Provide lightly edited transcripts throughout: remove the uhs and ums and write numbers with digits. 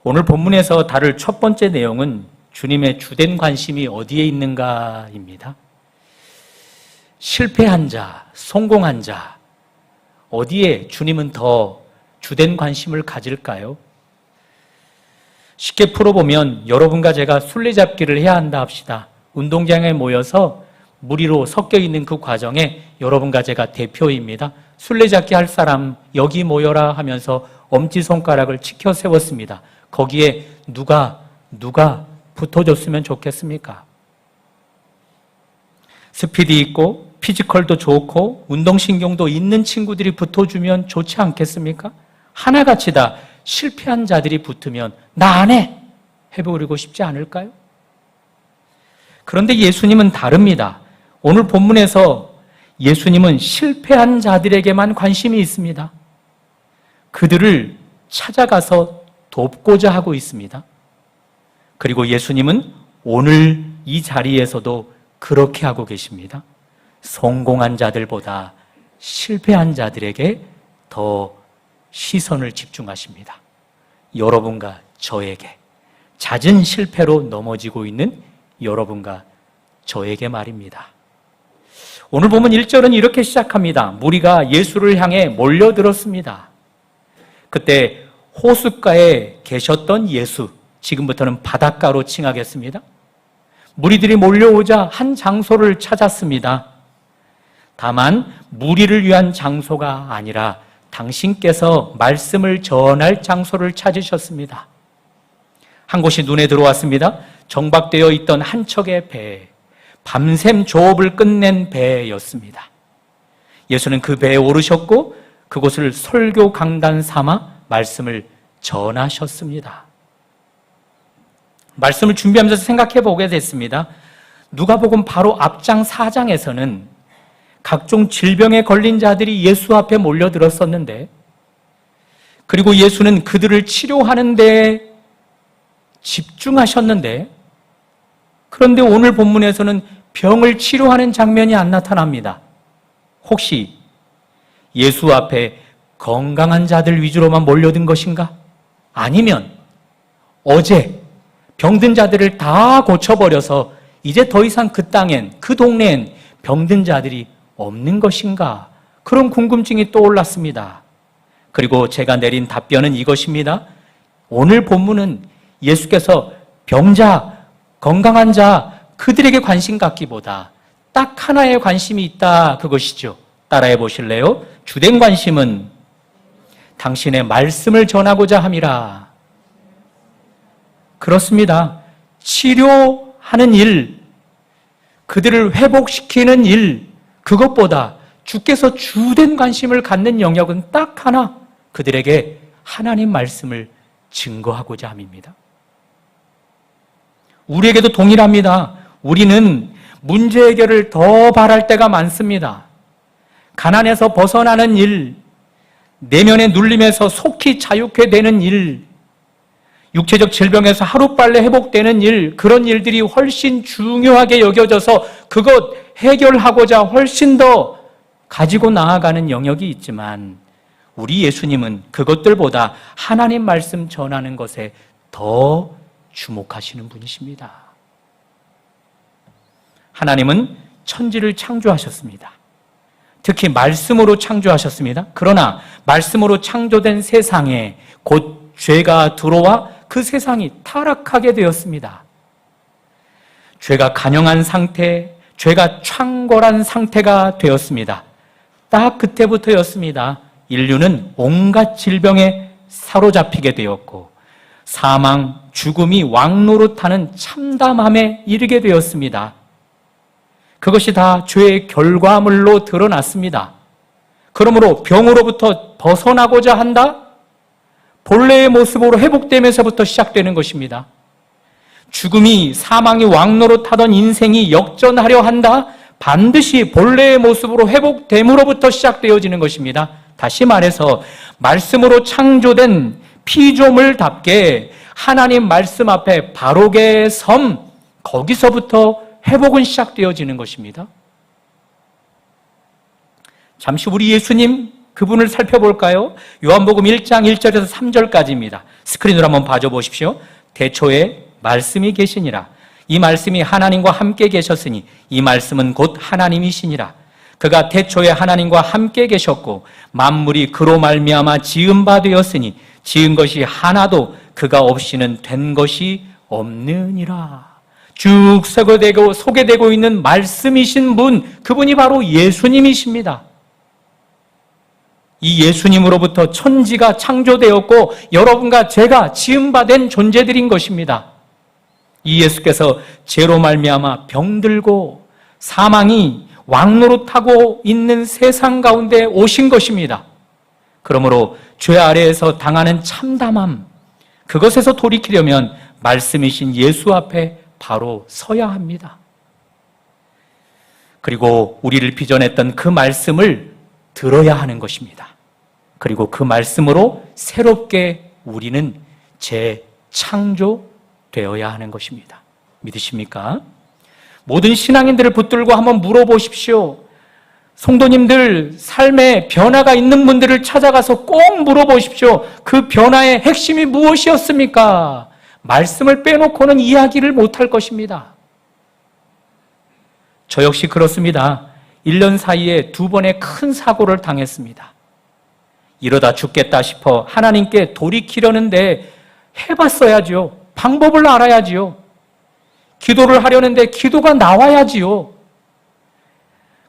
오늘 본문에서 다룰 첫 번째 내용은 주님의 주된 관심이 어디에 있는가입니다. 실패한 자, 성공한 자, 어디에 주님은 더 주된 관심을 가질까요? 쉽게 풀어보면 여러분과 제가 술래잡기를 해야 한다 합시다. 운동장에 모여서 무리로 섞여 있는 그 과정에 여러분과 제가 대표입니다. 술래잡기 할 사람 여기 모여라 하면서 엄지손가락을 치켜 세웠습니다. 거기에 누가 붙어줬으면 좋겠습니까? 스피드 있고 피지컬도 좋고 운동신경도 있는 친구들이 붙어주면 좋지 않겠습니까? 하나같이 다 실패한 자들이 붙으면 나 안 해! 해버리고 싶지 않을까요? 그런데 예수님은 다릅니다. 오늘 본문에서 예수님은 실패한 자들에게만 관심이 있습니다. 그들을 찾아가서 돕고자 하고 있습니다. 그리고 예수님은 오늘 이 자리에서도 그렇게 하고 계십니다. 성공한 자들보다 실패한 자들에게 더 시선을 집중하십니다. 여러분과 저에게, 잦은 실패로 넘어지고 있는 여러분과 저에게 말입니다. 오늘 보면 1절은 이렇게 시작합니다. 무리가 예수를 향해 몰려들었습니다. 그때 호숫가에 계셨던 예수, 지금부터는 바닷가로 칭하겠습니다. 무리들이 몰려오자 한 장소를 찾았습니다. 다만 무리를 위한 장소가 아니라 당신께서 말씀을 전할 장소를 찾으셨습니다. 한 곳이 눈에 들어왔습니다. 정박되어 있던 한 척의 배, 밤샘 조업을 끝낸 배였습니다. 예수는 그 배에 오르셨고 그곳을 설교 강단 삼아 말씀을 전하셨습니다. 말씀을 준비하면서 생각해 보게 됐습니다. 누가복음 바로 앞장 4장에서는 각종 질병에 걸린 자들이 예수 앞에 몰려들었었는데, 그리고 예수는 그들을 치료하는 데 집중하셨는데, 그런데 오늘 본문에서는 병을 치료하는 장면이 안 나타납니다. 혹시 예수 앞에 건강한 자들 위주로만 몰려든 것인가? 아니면 어제 병든 자들을 다 고쳐버려서 이제 더 이상 그 땅엔, 그 동네엔 병든 자들이 없는 것인가? 그런 궁금증이 떠올랐습니다. 그리고 제가 내린 답변은 이것입니다. 오늘 본문은 예수께서 병자, 건강한 자, 그들에게 관심 갖기보다 딱 하나의 관심이 있다, 그것이죠. 따라해 보실래요? 주된 관심은 당신의 말씀을 전하고자 함이라. 그렇습니다. 치료하는 일, 그들을 회복시키는 일, 그것보다 주께서 주된 관심을 갖는 영역은 딱 하나, 그들에게 하나님 말씀을 증거하고자 함입니다. 우리에게도 동일합니다. 우리는 문제 해결을 더 바랄 때가 많습니다. 가난에서 벗어나는 일, 내면의 눌림에서 속히 자유케 되는 일, 육체적 질병에서 하루빨리 회복되는 일, 그런 일들이 훨씬 중요하게 여겨져서 그것 해결하고자 훨씬 더 가지고 나아가는 영역이 있지만, 우리 예수님은 그것들보다 하나님 말씀 전하는 것에 더 주목하시는 분이십니다. 하나님은 천지를 창조하셨습니다. 특히 말씀으로 창조하셨습니다. 그러나 말씀으로 창조된 세상에 곧 죄가 들어와 그 세상이 타락하게 되었습니다. 죄가 간영한 상태, 죄가 창궐한 상태가 되었습니다. 딱 그때부터였습니다. 인류는 온갖 질병에 사로잡히게 되었고 사망, 죽음이 왕노릇하는 참담함에 이르게 되었습니다. 그것이 다 죄의 결과물로 드러났습니다. 그러므로 병으로부터 벗어나고자 한다? 본래의 모습으로 회복되면서부터 시작되는 것입니다. 죽음이, 사망이 왕노릇하던 인생이 역전하려 한다? 반드시 본래의 모습으로 회복됨으로부터 시작되어지는 것입니다. 다시 말해서 말씀으로 창조된 피조물답게 하나님 말씀 앞에 바로게 섬, 거기서부터 회복은 시작되어지는 것입니다. 잠시 우리 예수님 그분을 살펴볼까요? 요한복음 1장 1절에서 3절까지입니다. 스크린으로 한번 봐줘 보십시오. 태초에 말씀이 계시니라. 이 말씀이 하나님과 함께 계셨으니 이 말씀은 곧 하나님이시니라. 그가 태초에 하나님과 함께 계셨고 만물이 그로 말미암아 지은 바 되었으니 지은 것이 하나도 그가 없이는 된 것이 없느니라. 쭉 소개되고 있는 말씀이신 분, 그분이 바로 예수님이십니다. 이 예수님으로부터 천지가 창조되었고 여러분과 제가 지음받은 존재들인 것입니다. 이 예수께서 죄로 말미암아 병들고 사망이 왕노릇하고 있는 세상 가운데 오신 것입니다. 그러므로 죄 아래에서 당하는 참담함, 그것에서 돌이키려면 말씀이신 예수 앞에 바로 서야 합니다. 그리고 우리를 빚어냈던 그 말씀을 들어야 하는 것입니다. 그리고 그 말씀으로 새롭게 우리는 재창조되어야 하는 것입니다. 믿으십니까? 모든 신앙인들을 붙들고 한번 물어보십시오. 성도님들 삶에 변화가 있는 분들을 찾아가서 꼭 물어보십시오. 그 변화의 핵심이 무엇이었습니까? 말씀을 빼놓고는 이야기를 못할 것입니다. 저 역시 그렇습니다. 1년 사이에 2번의 큰 사고를 당했습니다. 이러다 죽겠다 싶어 하나님께 돌이키려는데 해봤어야지요. 방법을 알아야지요. 기도를 하려는데 기도가 나와야지요.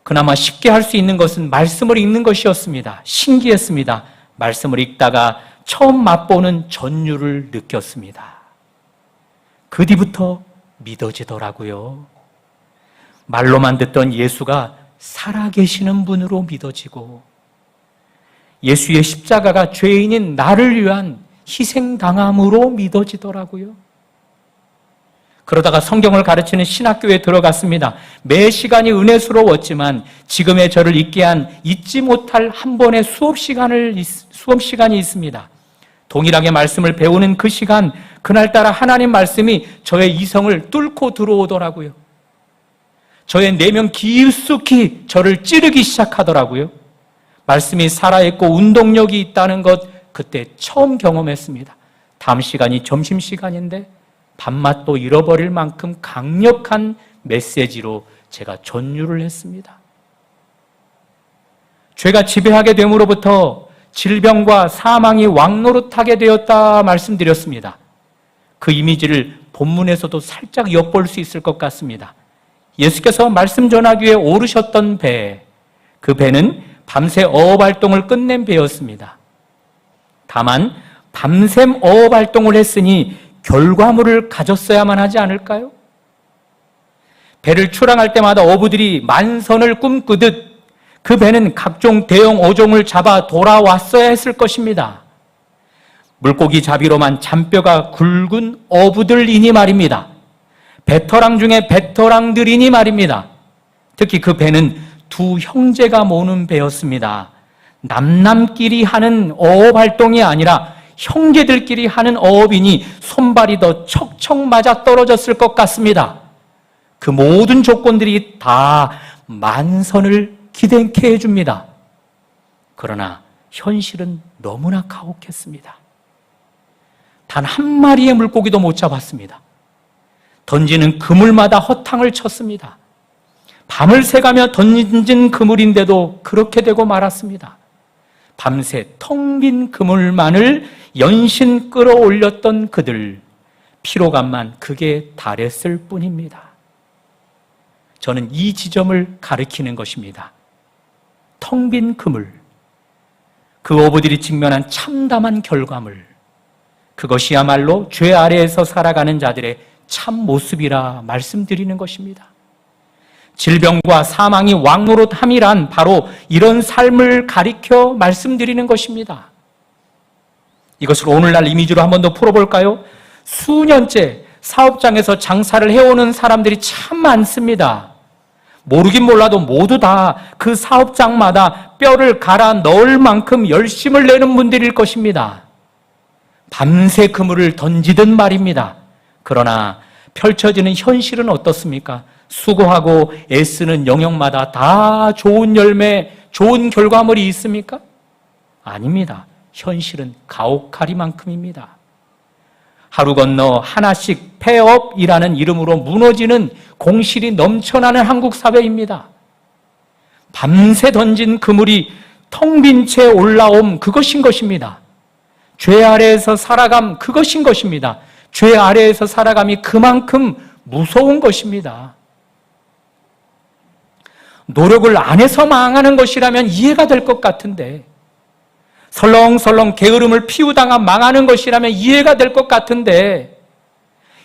그나마 쉽게 할 수 있는 것은 말씀을 읽는 것이었습니다. 신기했습니다. 말씀을 읽다가 처음 맛보는 전율을 느꼈습니다. 그 뒤부터 믿어지더라고요. 말로만 듣던 예수가 살아계시는 분으로 믿어지고 예수의 십자가가 죄인인 나를 위한 희생당함으로 믿어지더라고요. 그러다가 성경을 가르치는 신학교에 들어갔습니다. 매 시간이 은혜스러웠지만 지금의 저를 있게 한 잊지 못할 한 번의 수업 시간이 있습니다. 동일하게 말씀을 배우는 그 시간, 그날따라 하나님 말씀이 저의 이성을 뚫고 들어오더라고요. 저의 내면 깊숙이 저를 찌르기 시작하더라고요. 말씀이 살아있고 운동력이 있다는 것, 그때 처음 경험했습니다. 다음 시간이 점심시간인데 밥맛도 잃어버릴 만큼 강력한 메시지로 제가 전율을 했습니다. 죄가 지배하게 됨으로부터 질병과 사망이 왕노릇하게 되었다 말씀드렸습니다. 그 이미지를 본문에서도 살짝 엿볼 수 있을 것 같습니다. 예수께서 말씀 전하기 위해 오르셨던 배, 그 배는 밤새 어업 활동을 끝낸 배였습니다. 다만 밤샘 어업 활동을 했으니 결과물을 가졌어야만 하지 않을까요? 배를 출항할 때마다 어부들이 만선을 꿈꾸듯 그 배는 각종 대형 어종을 잡아 돌아왔어야 했을 것입니다. 물고기 잡이로만 잔뼈가 굵은 어부들이니 말입니다. 베테랑 중에 베테랑들이니 말입니다. 특히 그 배는 두 형제가 모는 배였습니다. 남남끼리 하는 어업 활동이 아니라 형제들끼리 하는 어업이니 손발이 더 척척 맞아 떨어졌을 것 같습니다. 그 모든 조건들이 다 만선을 기대케 해줍니다. 그러나 현실은 너무나 가혹했습니다. 단 한 마리의 물고기도 못 잡았습니다. 던지는 그물마다 허탕을 쳤습니다. 밤을 새가며 던진 그물인데도 그렇게 되고 말았습니다. 밤새 텅 빈 그물만을 연신 끌어올렸던 그들, 피로감만 극에 달했을 뿐입니다. 저는 이 지점을 가리키는 것입니다. 텅 빈 그물, 그 어부들이 직면한 참담한 결과물, 그것이야말로 죄 아래에서 살아가는 자들의 참 모습이라 말씀드리는 것입니다. 질병과 사망이 왕노릇함이란 바로 이런 삶을 가리켜 말씀드리는 것입니다. 이것을 오늘날 이미지로 한 번 더 풀어볼까요? 수년째 사업장에서 장사를 해오는 사람들이 참 많습니다. 모르긴 몰라도 모두 다 그 사업장마다 뼈를 갈아 넣을 만큼 열심을 내는 분들일 것입니다. 밤새 그물을 던지듯 말입니다. 그러나 펼쳐지는 현실은 어떻습니까? 수고하고 애쓰는 영역마다 다 좋은 열매, 좋은 결과물이 있습니까? 아닙니다. 현실은 가혹하리만큼입니다. 하루 건너 하나씩 폐업이라는 이름으로 무너지는 공실이 넘쳐나는 한국 사회입니다. 밤새 던진 그물이 텅 빈 채 올라옴, 그것인 것입니다. 죄 아래에서 살아감, 그것인 것입니다. 죄 아래에서 살아감이 그만큼 무서운 것입니다. 노력을 안 해서 망하는 것이라면 이해가 될 것 같은데, 설렁설렁 게으름을 피우다가 망하는 것이라면 이해가 될 것 같은데,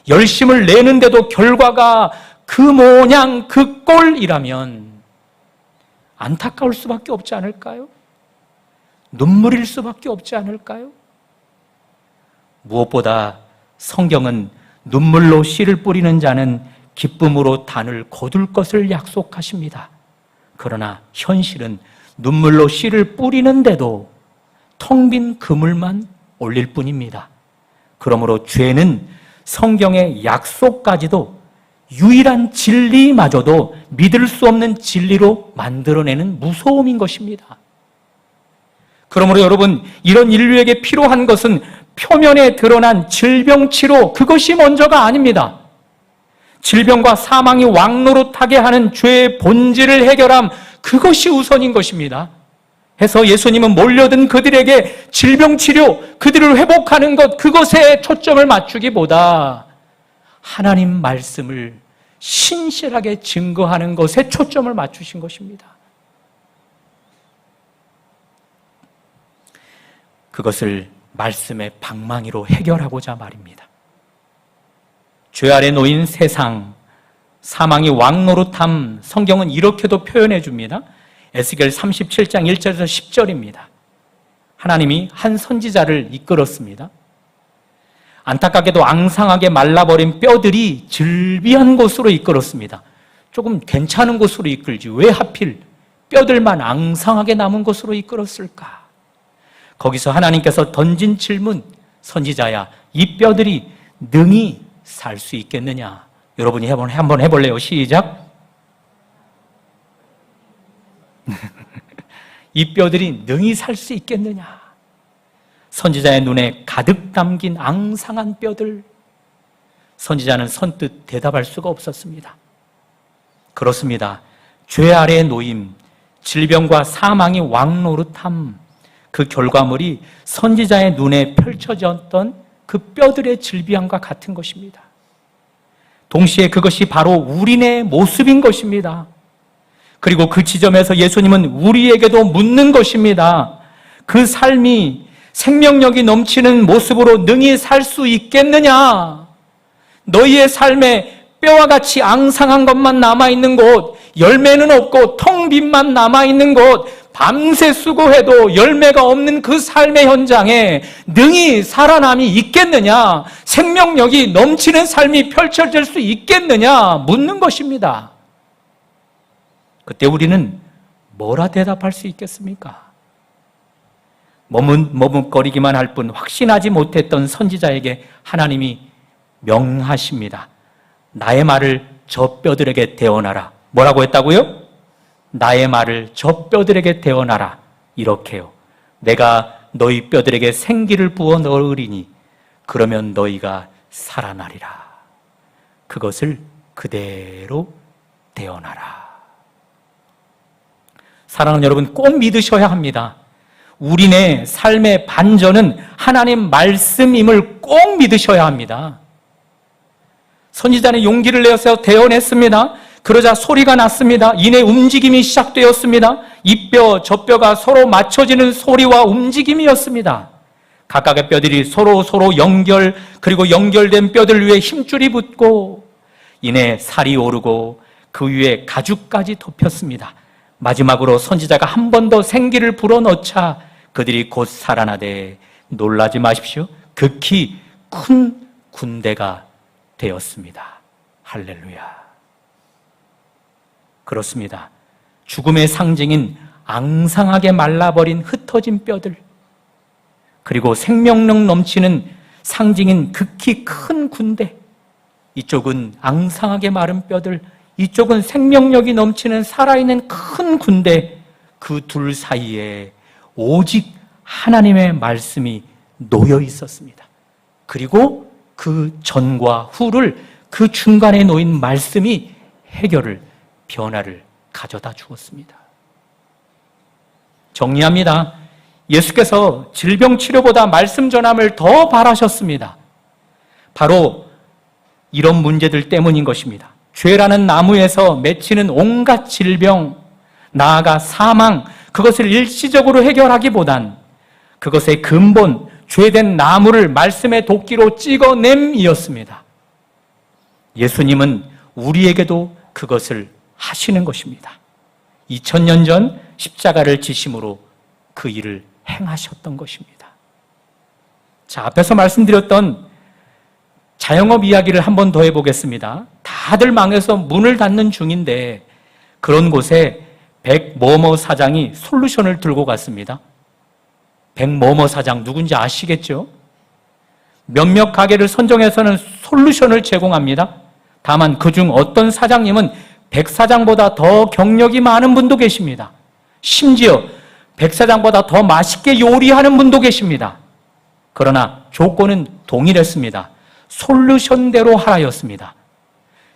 열심을 내는데도 결과가 그 모양 그 꼴이라면 안타까울 수밖에 없지 않을까요? 눈물일 수밖에 없지 않을까요? 무엇보다 성경은 눈물로 씨를 뿌리는 자는 기쁨으로 단을 거둘 것을 약속하십니다. 그러나 현실은 눈물로 씨를 뿌리는데도 텅 빈 그물만 올릴 뿐입니다. 그러므로 죄는 성경의 약속까지도 유일한 진리마저도 믿을 수 없는 진리로 만들어내는 무서움인 것입니다. 그러므로 여러분, 이런 인류에게 필요한 것은 표면에 드러난 질병 치료, 그것이 먼저가 아닙니다. 질병과 사망이 왕노릇하게 하는 죄의 본질을 해결함, 그것이 우선인 것입니다. 해서 예수님은 몰려든 그들에게 질병 치료, 그들을 회복하는 것, 그것에 초점을 맞추기보다 하나님 말씀을 신실하게 증거하는 것에 초점을 맞추신 것입니다. 그것을 말씀의 방망이로 해결하고자 말입니다. 죄 아래 놓인 세상, 사망이 왕노릇함, 성경은 이렇게도 표현해 줍니다. 에스겔 37장 1절에서 10절입니다. 하나님이 한 선지자를 이끌었습니다. 안타깝게도 앙상하게 말라버린 뼈들이 즐비한 곳으로 이끌었습니다. 조금 괜찮은 곳으로 이끌지 왜 하필 뼈들만 앙상하게 남은 곳으로 이끌었을까? 거기서 하나님께서 던진 질문, 선지자야, 이 뼈들이 능히 살 수 있겠느냐? 여러분이 한번 해볼래요? 시작. 이 뼈들이 능히 살 수 있겠느냐? 선지자의 눈에 가득 담긴 앙상한 뼈들. 선지자는 선뜻 대답할 수가 없었습니다. 그렇습니다. 죄 아래의 노임, 질병과 사망이 왕노릇함, 그 결과물이 선지자의 눈에 펼쳐졌던 그 뼈들의 질비함과 같은 것입니다. 동시에 그것이 바로 우리네 모습인 것입니다. 그리고 그 지점에서 예수님은 우리에게도 묻는 것입니다. 그 삶이 생명력이 넘치는 모습으로 능히 살 수 있겠느냐? 너희의 삶에 뼈와 같이 앙상한 것만 남아있는 곳, 열매는 없고 텅 빈만 남아있는 곳, 밤새 수고해도 열매가 없는 그 삶의 현장에 능히 살아남이 있겠느냐? 생명력이 넘치는 삶이 펼쳐질 수 있겠느냐? 묻는 것입니다. 그때 우리는 뭐라 대답할 수 있겠습니까? 머뭇거리기만 할 뿐 확신하지 못했던 선지자에게 하나님이 명하십니다. 나의 말을 저 뼈들에게 대언하라. 뭐라고 했다고요? 나의 말을 저 뼈들에게 대언하라. 이렇게요. 내가 너희 뼈들에게 생기를 부어 넣으리니 그러면 너희가 살아나리라. 그것을 그대로 대언하라. 사랑하는 여러분, 꼭 믿으셔야 합니다. 우리네 삶의 반전은 하나님 말씀임을 꼭 믿으셔야 합니다. 선지자는 용기를 내어서 대언했습니다. 그러자 소리가 났습니다. 이내 움직임이 시작되었습니다. 이 뼈, 저 뼈가 서로 맞춰지는 소리와 움직임이었습니다. 각각의 뼈들이 서로 연결, 그리고 연결된 뼈들 위에 힘줄이 붙고 이내 살이 오르고 그 위에 가죽까지 덮였습니다. 마지막으로 선지자가 한 번 더 생기를 불어넣자 그들이 곧 살아나되 놀라지 마십시오. 극히 큰 군대가 되었습니다. 할렐루야. 그렇습니다. 죽음의 상징인 앙상하게 말라버린 흩어진 뼈들, 그리고 생명력 넘치는 상징인 극히 큰 군대, 이쪽은 앙상하게 마른 뼈들, 이쪽은 생명력이 넘치는 살아있는 큰 군대, 그 둘 사이에 오직 하나님의 말씀이 놓여 있었습니다. 그리고 그 전과 후를 그 중간에 놓인 말씀이 해결을, 변화를 가져다 주었습니다. 정리합니다. 예수께서 질병 치료보다 말씀 전함을 더 바라셨습니다. 바로 이런 문제들 때문인 것입니다. 죄라는 나무에서 맺히는 온갖 질병, 나아가 사망, 그것을 일시적으로 해결하기보단 그것의 근본, 죄된 나무를 말씀의 도끼로 찍어냄이었습니다. 예수님은 우리에게도 그것을 하시는 것입니다. 2000년 전 십자가를 지심으로 그 일을 행하셨던 것입니다. 자, 앞에서 말씀드렸던 자영업 이야기를 한 번 더 해보겠습니다. 다들 망해서 문을 닫는 중인데 그런 곳에 백뭐뭐 사장이 솔루션을 들고 갔습니다. 백뭐뭐 사장 누군지 아시겠죠? 몇몇 가게를 선정해서는 솔루션을 제공합니다. 다만 그중 어떤 사장님은 백 사장보다 더 경력이 많은 분도 계십니다. 심지어 백 사장보다 더 맛있게 요리하는 분도 계십니다. 그러나 조건은 동일했습니다. 솔루션대로 하라였습니다.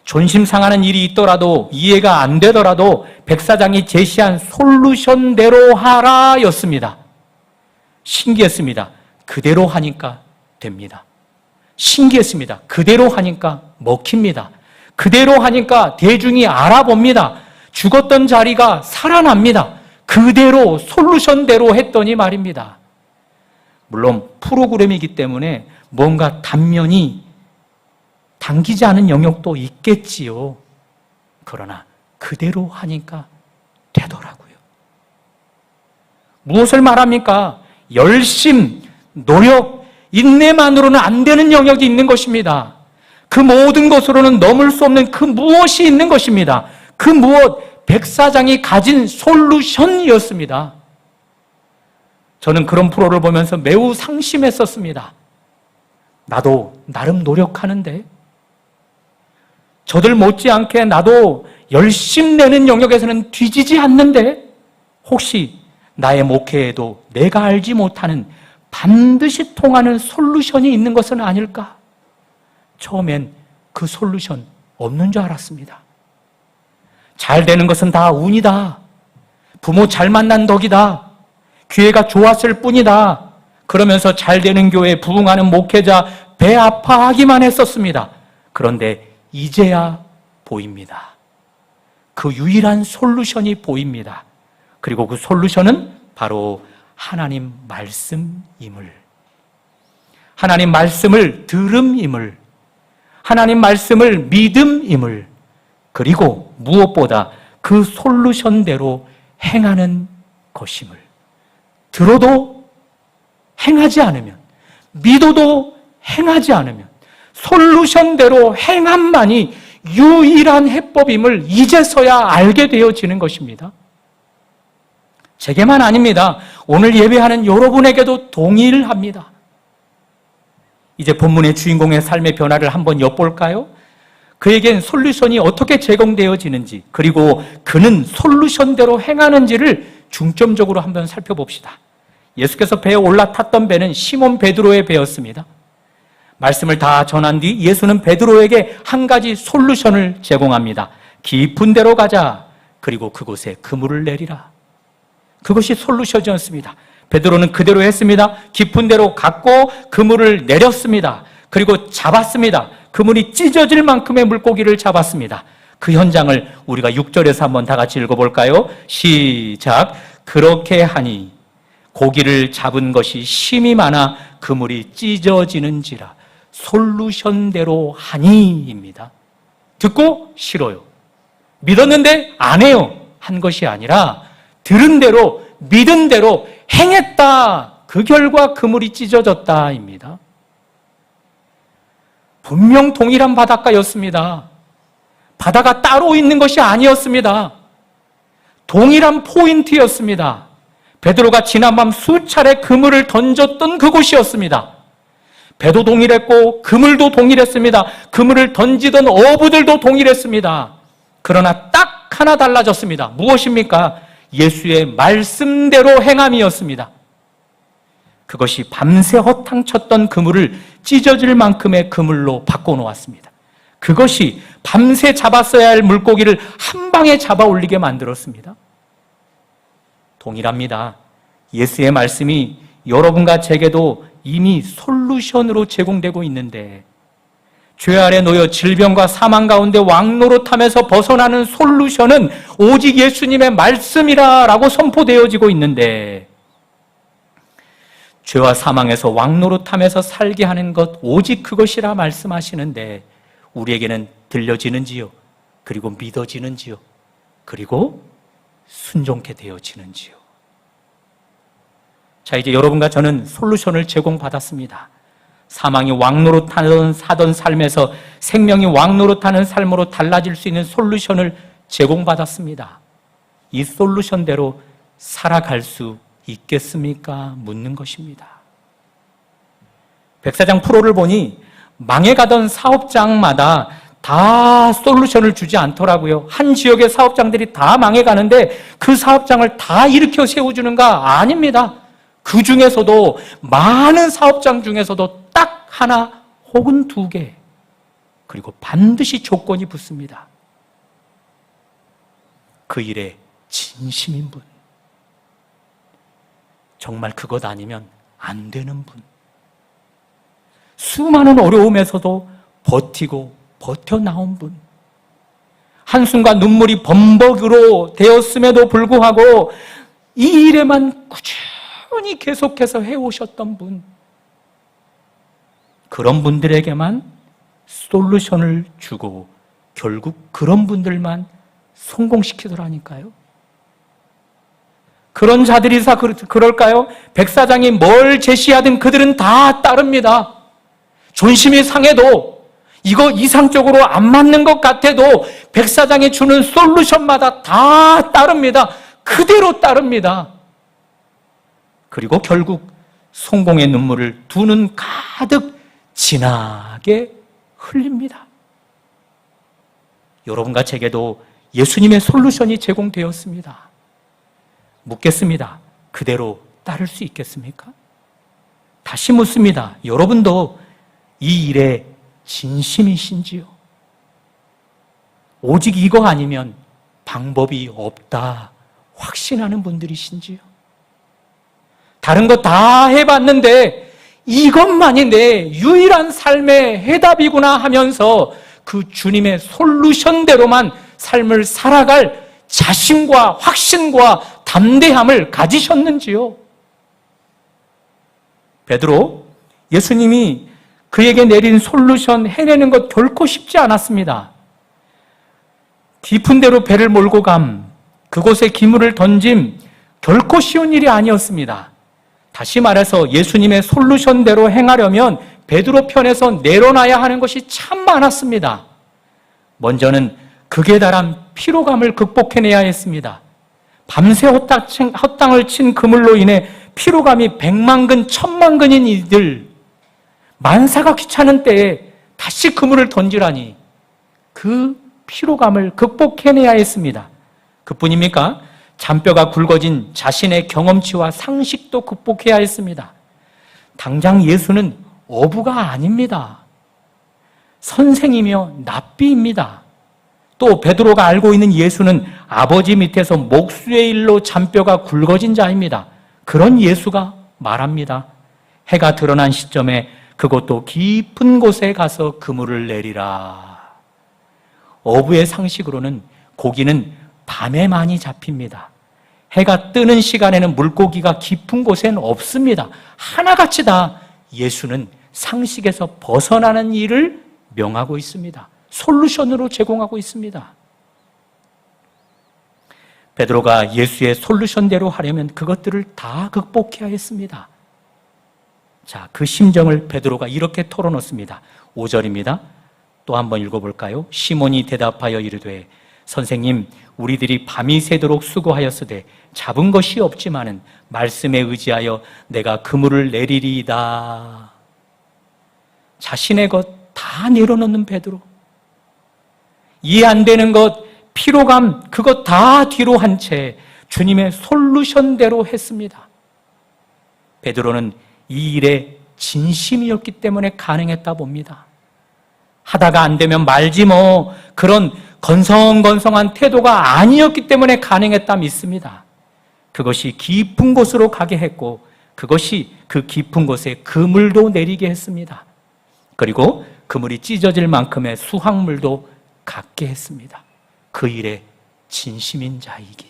존심 상하는 일이 있더라도, 이해가 안 되더라도 백 사장이 제시한 솔루션대로 하라였습니다. 신기했습니다. 그대로 하니까 됩니다. 신기했습니다. 그대로 하니까 먹힙니다. 그대로 하니까 대중이 알아봅니다. 죽었던 자리가 살아납니다. 그대로 솔루션대로 했더니 말입니다. 물론 프로그램이기 때문에 뭔가 단면이 당기지 않은 영역도 있겠지요. 그러나 그대로 하니까 되더라고요. 무엇을 말합니까? 열심, 노력, 인내만으로는 안 되는 영역이 있는 것입니다. 그 모든 것으로는 넘을 수 없는 그 무엇이 있는 것입니다. 그 무엇, 백사장이 가진 솔루션이었습니다. 저는 그런 프로를 보면서 매우 상심했었습니다. 나도 나름 노력하는데, 저들 못지않게 나도 열심 내는 영역에서는 뒤지지 않는데, 혹시 나의 목회에도 내가 알지 못하는 반드시 통하는 솔루션이 있는 것은 아닐까? 처음엔 그 솔루션 없는 줄 알았습니다. 잘 되는 것은 다 운이다. 부모 잘 만난 덕이다. 기회가 좋았을 뿐이다. 그러면서 잘 되는 교회, 부흥하는 목회자 배 아파하기만 했었습니다. 그런데 이제야 보입니다. 그 유일한 솔루션이 보입니다. 그리고 그 솔루션은 바로 하나님 말씀임을, 하나님 말씀을 들음임을, 하나님 말씀을 믿음임을, 그리고 무엇보다 그 솔루션대로 행하는 것임을, 들어도 행하지 않으면, 믿어도 행하지 않으면 솔루션대로 행함만이 유일한 해법임을 이제서야 알게 되어지는 것입니다. 제게만 아닙니다. 오늘 예배하는 여러분에게도 동일합니다. 이제 본문의 주인공의 삶의 변화를 한번 엿볼까요? 그에겐 솔루션이 어떻게 제공되어지는지, 그리고 그는 솔루션대로 행하는지를 중점적으로 한번 살펴봅시다. 예수께서 배에 올라탔던 배는 시몬 베드로의 배였습니다. 말씀을 다 전한 뒤 예수는 베드로에게 한 가지 솔루션을 제공합니다. 깊은 데로 가자. 그리고 그곳에 그물을 내리라. 그것이 솔루션이었습니다. 베드로는 그대로 했습니다. 깊은 데로 갔고 그물을 내렸습니다. 그리고 잡았습니다. 그물이 찢어질 만큼의 물고기를 잡았습니다. 그 현장을 우리가 6절에서 한번 다 같이 읽어볼까요? 시작. 그렇게 하니 고기를 잡은 것이 심이 많아 그물이 찢어지는지라. 솔루션대로 하니입니다. 듣고 싫어요. 믿었는데 안 해요. 한 것이 아니라 들은 대로, 믿은 대로 행했다. 그 결과 그물이 찢어졌다입니다. 분명 동일한 바닷가였습니다. 바다가 따로 있는 것이 아니었습니다. 동일한 포인트였습니다. 베드로가 지난밤 수차례 그물을 던졌던 그곳이었습니다. 배도 동일했고 그물도 동일했습니다. 그물을 던지던 어부들도 동일했습니다. 그러나 딱 하나 달라졌습니다. 무엇입니까? 예수의 말씀대로 행함이었습니다. 그것이 밤새 허탕쳤던 그물을 찢어질 만큼의 그물로 바꿔놓았습니다. 그것이 밤새 잡았어야 할 물고기를 한 방에 잡아 올리게 만들었습니다. 동일합니다. 예수의 말씀이 여러분과 제게도 이미 솔루션으로 제공되고 있는데, 죄 아래 놓여 질병과 사망 가운데 왕노릇하면서 벗어나는 솔루션은 오직 예수님의 말씀이라고 선포되어지고 있는데, 죄와 사망에서 왕노릇하면서 살게 하는 것 오직 그것이라 말씀하시는데 우리에게는 들려지는지요? 그리고 믿어지는지요? 그리고 순종케 되어지는지요? 자, 이제 여러분과 저는 솔루션을 제공받았습니다. 사망이 왕노릇하던 삶에서 생명이 왕노릇하는 삶으로 달라질 수 있는 솔루션을 제공받았습니다. 이 솔루션대로 살아갈 수 있겠습니까? 묻는 것입니다. 백사장 프로를 보니 망해가던 사업장마다 다 솔루션을 주지 않더라고요. 한 지역의 사업장들이 다 망해가는데 그 사업장을 다 일으켜 세워주는가? 아닙니다. 그 중에서도 많은 사업장 중에서도 딱 하나 혹은 두 개, 그리고 반드시 조건이 붙습니다. 그 일에 진심인 분, 정말 그것 아니면 안 되는 분, 수많은 어려움에서도 버티고 버텨나온 분, 한숨과 눈물이 범벅으로 되었음에도 불구하고 이 일에만 꾸준히 계속해서 해오셨던 분, 그런 분들에게만 솔루션을 주고 결국 그런 분들만 성공시키더라니까요. 그런 자들이 다 그럴까요? 백사장이 뭘 제시하든 그들은 다 따릅니다. 존심이 상해도 이거 이상적으로 안 맞는 것 같아도 백사장이 주는 솔루션마다 다 따릅니다. 그대로 따릅니다. 그리고 결국 성공의 눈물을 두 눈 가득 진하게 흘립니다. 여러분과 제게도 예수님의 솔루션이 제공되었습니다. 묻겠습니다. 그대로 따를 수 있겠습니까? 다시 묻습니다. 여러분도 이 일에 진심이신지요? 오직 이거 아니면 방법이 없다 확신하는 분들이신지요? 다른 거 다 해봤는데 이것만이 내 유일한 삶의 해답이구나 하면서 그 주님의 솔루션대로만 삶을 살아갈 자신과 확신과 담대함을 가지셨는지요? 베드로, 예수님이 그에게 내린 솔루션 해내는 것 결코 쉽지 않았습니다. 깊은 데로 배를 몰고 그곳에 기물을 던짐 결코 쉬운 일이 아니었습니다. 다시 말해서 예수님의 솔루션대로 행하려면 베드로 편에서 내려놔야 하는 것이 참 많았습니다. 먼저는 극에 달한 피로감을 극복해내야 했습니다. 밤새 헛땅을 친 그물로 인해 피로감이 100만근, 1000만근인 이들, 만사가 귀찮은 때에 다시 그물을 던지라니 그 피로감을 극복해내야 했습니다. 그뿐입니까? 잔뼈가 굵어진 자신의 경험치와 상식도 극복해야 했습니다. 당장 예수는 어부가 아닙니다. 선생이며 납비입니다. 또 베드로가 알고 있는 예수는 아버지 밑에서 목수의 일로 잔뼈가 굵어진 자입니다. 그런 예수가 말합니다. 해가 드러난 시점에 그것도 깊은 곳에 가서 그물을 내리라. 어부의 상식으로는 고기는 밤에 많이 잡힙니다. 해가 뜨는 시간에는 물고기가 깊은 곳에는 없습니다. 하나같이 다 예수는 상식에서 벗어나는 일을 명하고 있습니다. 솔루션으로 제공하고 있습니다. 베드로가 예수의 솔루션대로 하려면 그것들을 다 극복해야 했습니다. 자, 그 심정을 베드로가 이렇게 털어놓습니다. 5절입니다. 또 한번 읽어볼까요? 시몬이 대답하여 이르되 선생님, 우리들이 밤이 새도록 수고하였으되 잡은 것이 없지만은 말씀에 의지하여 내가 그물을 내리리이다. 자신의 것 다 내려놓는 베드로, 이해 안 되는 것, 피로감, 그것 다 뒤로 한 채 주님의 솔루션대로 했습니다. 베드로는 이 일에 진심이었기 때문에 가능했다 봅니다. 하다가 안 되면 말지 뭐, 그런 건성건성한 태도가 아니었기 때문에 가능했다 믿습니다. 그것이 깊은 곳으로 가게 했고, 그것이 그 깊은 곳에 그물도 내리게 했습니다. 그리고 그물이 찢어질 만큼의 수확물도 갖게 했습니다. 그 일에 진심인 자이기에.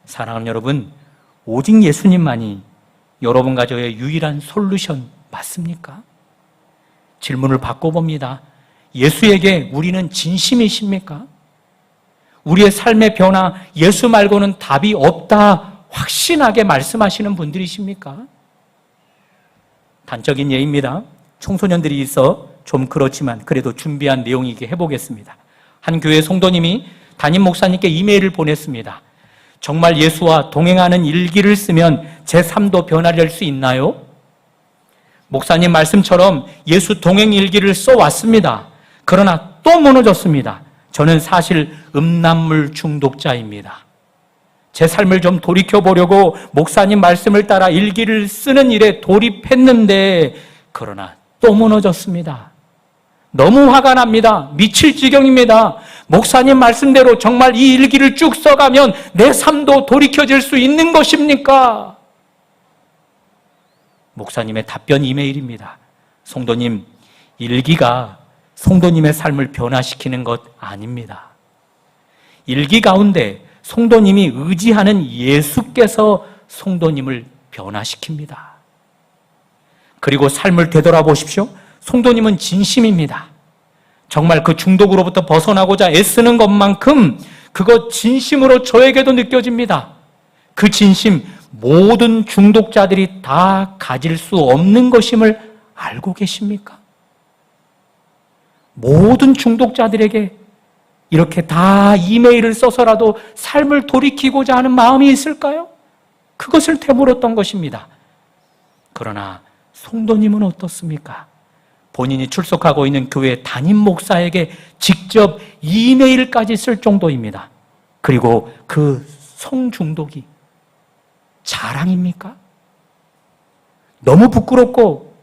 사랑하는 여러분, 오직 예수님만이 여러분 가정의 유일한 솔루션 맞습니까? 질문을 바꿔봅니다. 예수에게 우리는 진심이십니까? 우리의 삶의 변화, 예수 말고는 답이 없다 확신하게 말씀하시는 분들이십니까? 단적인 예입니다. 청소년들이 있어 좀 그렇지만 그래도 준비한 내용이게 해보겠습니다. 한 교회 성도님이 담임 목사님께 이메일을 보냈습니다. 정말 예수와 동행하는 일기를 쓰면 제 삶도 변화될 수 있나요? 목사님 말씀처럼 예수 동행 일기를 써왔습니다. 그러나 또 무너졌습니다. 저는 사실 음란물 중독자입니다. 제 삶을 좀 돌이켜보려고 목사님 말씀을 따라 일기를 쓰는 일에 돌입했는데 그러나 또 무너졌습니다. 너무 화가 납니다. 미칠 지경입니다. 목사님 말씀대로 정말 이 일기를 쭉 써가면 내 삶도 돌이켜질 수 있는 것입니까? 목사님의 답변 이메일입니다. 성도님, 일기가 성도님의 삶을 변화시키는 것 아닙니다. 일기 가운데 성도님이 의지하는 예수께서 성도님을 변화시킵니다. 그리고 삶을 되돌아보십시오. 성도님은 진심입니다. 정말 그 중독으로부터 벗어나고자 애쓰는 것만큼 그것 진심으로 저에게도 느껴집니다. 그 진심 모든 중독자들이 다 가질 수 없는 것임을 알고 계십니까? 모든 중독자들에게 이렇게 다 이메일을 써서라도 삶을 돌이키고자 하는 마음이 있을까요? 그것을 되물었던 것입니다. 그러나 성도님은 어떻습니까? 본인이 출석하고 있는 교회 담임 목사에게 직접 이메일까지 쓸 정도입니다. 그리고 그 성중독이 자랑입니까? 너무 부끄럽고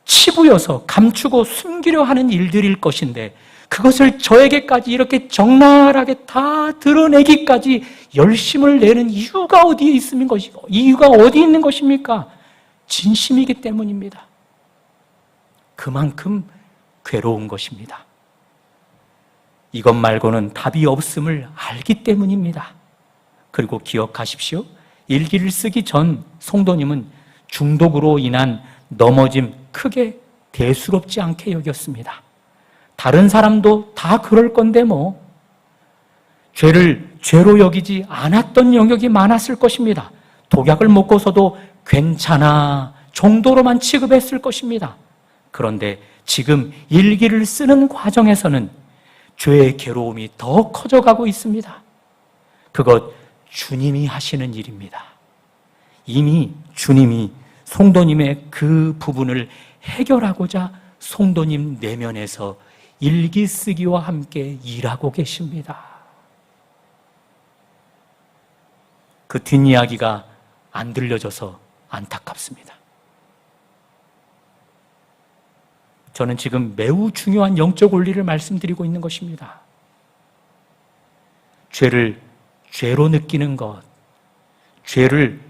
치부여서 감추고 숨기려 하는 일들일 것인데 그것을 저에게까지 이렇게 적나라하게 다 드러내기까지 열심을 내는 이유가 어디에 있는 것이고 이유가 어디 있는 것입니까? 진심이기 때문입니다. 그만큼 괴로운 것입니다. 이것 말고는 답이 없음을 알기 때문입니다. 그리고 기억하십시오. 일기를 쓰기 전 성도님은 중독으로 인한 넘어짐 크게 대수롭지 않게 여겼습니다. 다른 사람도 다 그럴 건데 뭐. 죄를 죄로 여기지 않았던 영역이 많았을 것입니다. 독약을 먹고서도 괜찮아 정도로만 취급했을 것입니다. 그런데 지금 일기를 쓰는 과정에서는 죄의 괴로움이 더 커져가고 있습니다. 그것 주님이 하시는 일입니다. 이미 주님이 성도님의 그 부분을 해결하고자 성도님 내면에서 일기 쓰기와 함께 일하고 계십니다. 그 뒷이야기가 안 들려져서 안타깝습니다. 저는 지금 매우 중요한 영적 원리를 말씀드리고 있는 것입니다. 죄를 죄로 느끼는 것, 죄를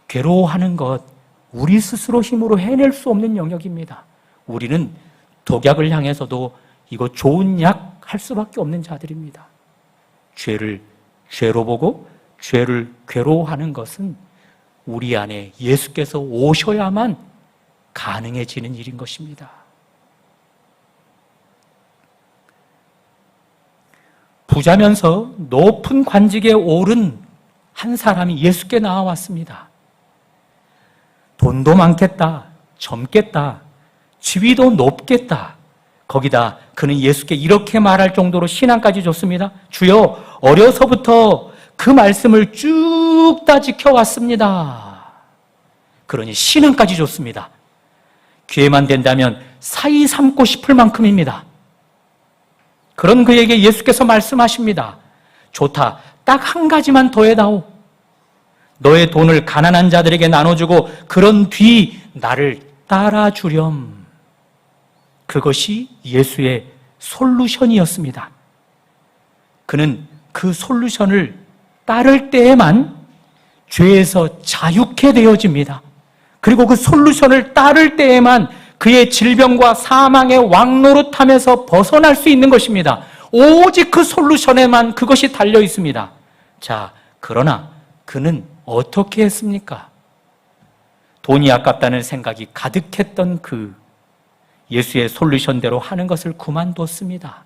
괴로워하는 것, 우리 스스로 힘으로 해낼 수 없는 영역입니다. 우리는 독약을 향해서도 이거 좋은 약 할 수밖에 없는 자들입니다. 죄를 죄로 보고 죄를 괴로워하는 것은 우리 안에 예수께서 오셔야만 가능해지는 일인 것입니다. 부자면서 높은 관직에 오른 한 사람이 예수께 나와왔습니다. 돈도 많겠다, 젊겠다, 지위도 높겠다. 거기다 그는 예수께 이렇게 말할 정도로 신앙까지 줬습니다. 주여, 어려서부터 그 말씀을 쭉 다 지켜왔습니다. 그러니 신앙까지 줬습니다. 기회만 된다면 사이 삼고 싶을 만큼입니다. 그런 그에게 예수께서 말씀하십니다. 좋다, 딱 한 가지만 더해다오. 너의 돈을 가난한 자들에게 나눠주고 그런 뒤 나를 따라주렴. 그것이 예수의 솔루션이었습니다. 그는 그 솔루션을 따를 때에만 죄에서 자유케 되어집니다. 그리고 그 솔루션을 따를 때에만 그의 질병과 사망의 왕노릇함에서 벗어날 수 있는 것입니다. 오직 그 솔루션에만 그것이 달려 있습니다. 자, 그러나 그는 어떻게 했습니까? 돈이 아깝다는 생각이 가득했던 그 예수의 솔루션대로 하는 것을 그만뒀습니다.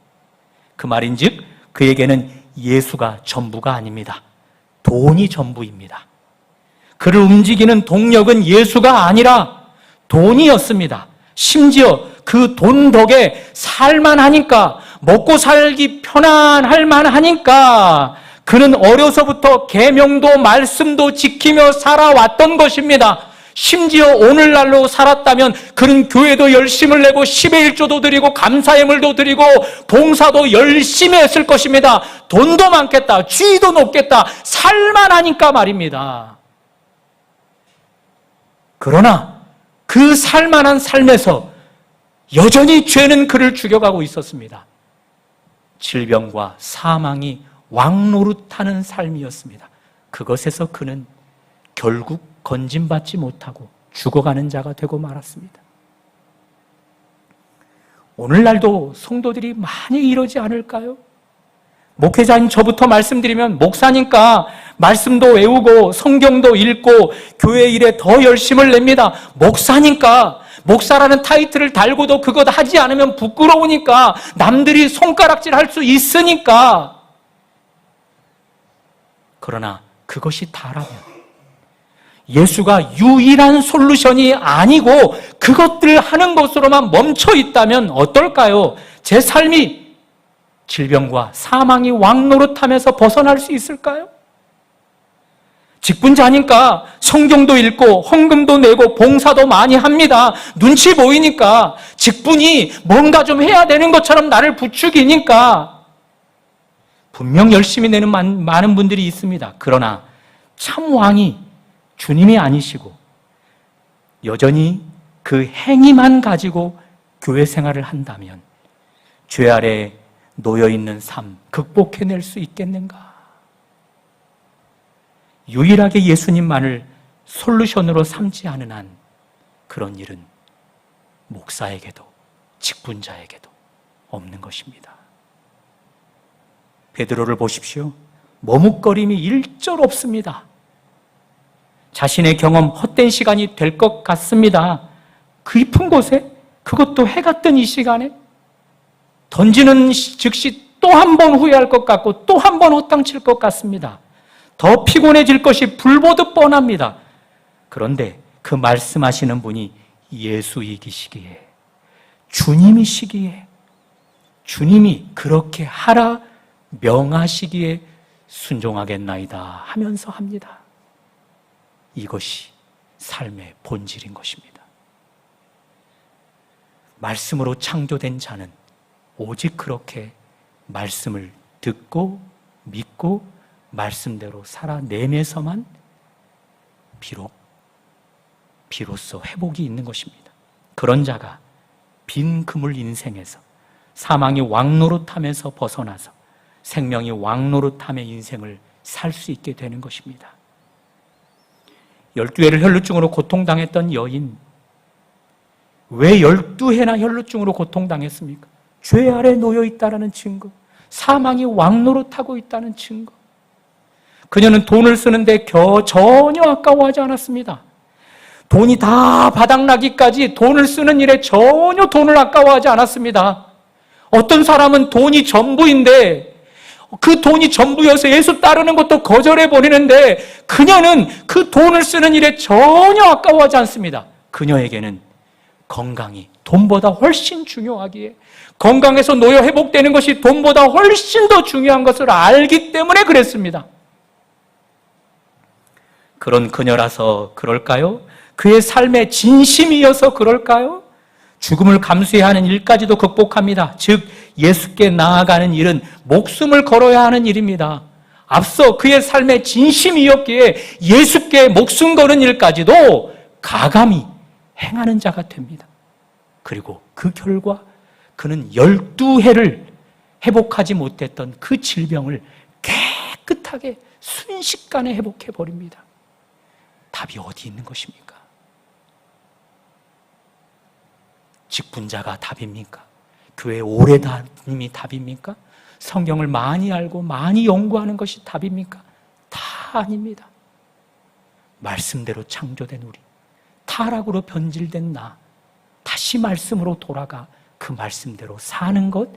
그 말인즉 그에게는 예수가 전부가 아닙니다. 돈이 전부입니다. 그를 움직이는 동력은 예수가 아니라 돈이었습니다. 심지어 그 돈 덕에 살만하니까, 먹고 살기 편안할 만하니까 그는 어려서부터 계명도 말씀도 지키며 살아왔던 것입니다. 심지어 오늘날로 살았다면 그는 교회도 열심을 내고 10의 1조도 드리고 감사예물도 드리고 봉사도 열심히 했을 것입니다. 돈도 많겠다, 지위도 높겠다, 살만하니까 말입니다. 그러나 그 살만한 삶에서 여전히 죄는 그를 죽여가고 있었습니다. 질병과 사망이 왕노릇하는 삶이었습니다. 그것에서 그는 결국 건짐받지 못하고 죽어가는 자가 되고 말았습니다. 오늘날도 성도들이 많이 이러지 않을까요? 목회자인 저부터 말씀드리면 목사니까 말씀도 외우고 성경도 읽고 교회 일에 더 열심을 냅니다. 목사니까, 목사라는 타이틀을 달고도 그것 하지 않으면 부끄러우니까, 남들이 손가락질 할 수 있으니까. 그러나 그것이 다라면, 예수가 유일한 솔루션이 아니고 그것들을 하는 것으로만 멈춰 있다면 어떨까요? 제 삶이 질병과 사망이 왕노릇하면서 벗어날 수 있을까요? 직분자니까 성경도 읽고 헌금도 내고 봉사도 많이 합니다. 눈치 보이니까, 직분이 뭔가 좀 해야 되는 것처럼 나를 부추기니까 분명 열심히 내는 많은 분들이 있습니다. 그러나 참 왕이 주님이 아니시고 여전히 그 행위만 가지고 교회 생활을 한다면 죄 아래 놓여있는 삶 극복해낼 수 있겠는가? 유일하게 예수님만을 솔루션으로 삼지 않은 한 그런 일은 목사에게도 직분자에게도 없는 것입니다. 베드로를 보십시오. 머뭇거림이 일절 없습니다. 자신의 경험, 헛된 시간이 될 것 같습니다. 깊은 곳에, 그것도 해가 뜬 이 시간에 던지는 즉시 또 한 번 후회할 것 같고 또 한 번 헛땅칠 것 같습니다. 더 피곤해질 것이 불보듯 뻔합니다. 그런데 그 말씀하시는 분이 예수이시기에, 주님이시기에, 주님이 그렇게 하라 명하시기에 순종하겠나이다 하면서 합니다. 이것이 삶의 본질인 것입니다. 말씀으로 창조된 자는 오직 그렇게 말씀을 듣고 믿고 말씀대로 살아내면서만 비로소 회복이 있는 것입니다. 그런 자가 빈 그물 인생에서 사망이 왕노릇하면서 벗어나서 생명이 왕노릇함의 인생을 살 수 있게 되는 것입니다. 12해를 혈루증으로 고통당했던 여인, 왜 12해나 혈루증으로 고통당했습니까? 죄 아래 놓여있다는 증거, 사망이 왕노릇하고 있다는 증거. 그녀는 돈을 쓰는데 전혀 아까워하지 않았습니다. 돈이 다 바닥나기까지 돈을 쓰는 일에 전혀 돈을 아까워하지 않았습니다. 어떤 사람은 돈이 전부인데 그 돈이 전부여서 예수 따르는 것도 거절해버리는데 그녀는 그 돈을 쓰는 일에 전혀 아까워하지 않습니다. 그녀에게는 건강이 돈보다 훨씬 중요하기에, 건강에서 노여 회복되는 것이 돈보다 훨씬 더 중요한 것을 알기 때문에 그랬습니다. 그런 그녀라서 그럴까요? 그의 삶의 진심이어서 그럴까요? 죽음을 감수해야 하는 일까지도 극복합니다. 즉 예수께 나아가는 일은 목숨을 걸어야 하는 일입니다. 앞서 그의 삶의 진심이었기에 예수께 목숨 거는 일까지도 가감히 행하는 자가 됩니다. 그리고 그 결과 그는 12해를 회복하지 못했던 그 질병을 깨끗하게 순식간에 회복해버립니다. 답이 어디 있는 것입니까? 직분자가 답입니까? 교회 오래 다님이 답입니까? 성경을 많이 알고 많이 연구하는 것이 답입니까? 다 아닙니다. 말씀대로 창조된 우리, 타락으로 변질된 나, 다시 말씀으로 돌아가 그 말씀대로 사는 것,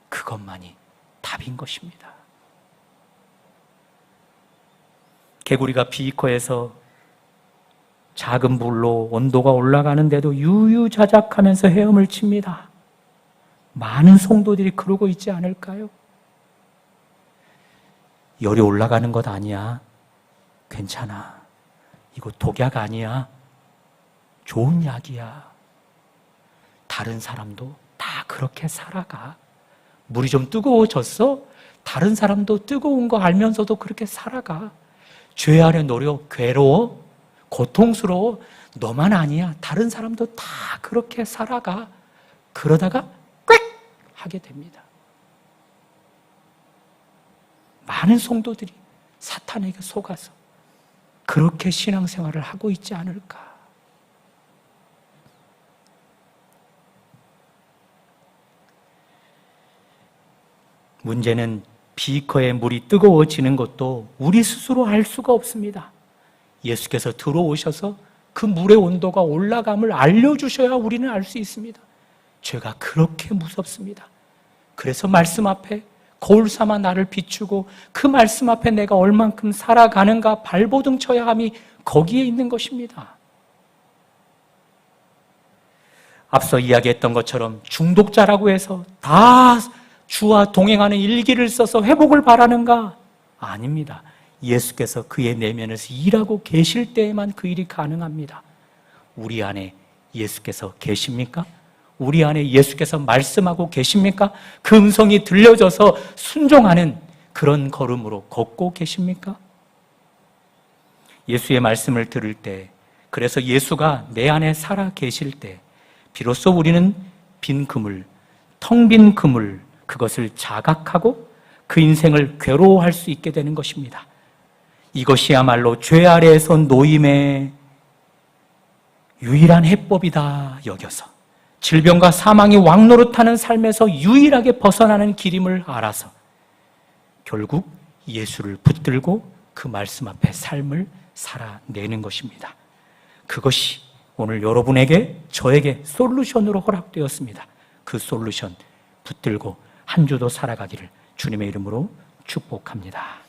그것만이 답인 것입니다. 개구리가 비거에서 작은 불로 온도가 올라가는데도 유유자적하면서 헤엄을 칩니다. 많은 성도들이 그러고 있지 않을까요? 열이 올라가는 것 아니야. 괜찮아. 이거 독약 아니야. 좋은 약이야. 다른 사람도 다 그렇게 살아가. 물이 좀 뜨거워졌어? 다른 사람도 뜨거운 거 알면서도 그렇게 살아가. 죄 아래 노력, 괴로워? 고통스러워? 너만 아니야. 다른 사람도 다 그렇게 살아가. 그러다가 꽥! 하게 됩니다. 많은 성도들이 사탄에게 속아서 그렇게 신앙생활을 하고 있지 않을까. 문제는 비커의 물이 뜨거워지는 것도 우리 스스로 알 수가 없습니다. 예수께서 들어오셔서 그 물의 온도가 올라감을 알려주셔야 우리는 알 수 있습니다. 죄가 그렇게 무섭습니다. 그래서 말씀 앞에 거울 삼아 나를 비추고 그 말씀 앞에 내가 얼만큼 살아가는가 발버둥 쳐야 함이 거기에 있는 것입니다. 앞서 이야기했던 것처럼 중독자라고 해서 다 주와 동행하는 일기를 써서 회복을 바라는가? 아닙니다. 예수께서 그의 내면에서 일하고 계실 때에만 그 일이 가능합니다. 우리 안에 예수께서 계십니까? 우리 안에 예수께서 말씀하고 계십니까? 그 음성이 들려져서 순종하는 그런 걸음으로 걷고 계십니까? 예수의 말씀을 들을 때, 그래서 예수가 내 안에 살아 계실 때 비로소 우리는 빈 그물, 텅 빈 그물, 그것을 자각하고 그 인생을 괴로워할 수 있게 되는 것입니다. 이것이야말로 죄 아래에서 노임의 유일한 해법이다 여겨서 질병과 사망이 왕노릇하는 삶에서 유일하게 벗어나는 길임을 알아서 결국 예수를 붙들고 그 말씀 앞에 삶을 살아내는 것입니다. 그것이 오늘 여러분에게, 저에게 솔루션으로 허락되었습니다. 그 솔루션 붙들고 한 주도 살아가기를 주님의 이름으로 축복합니다.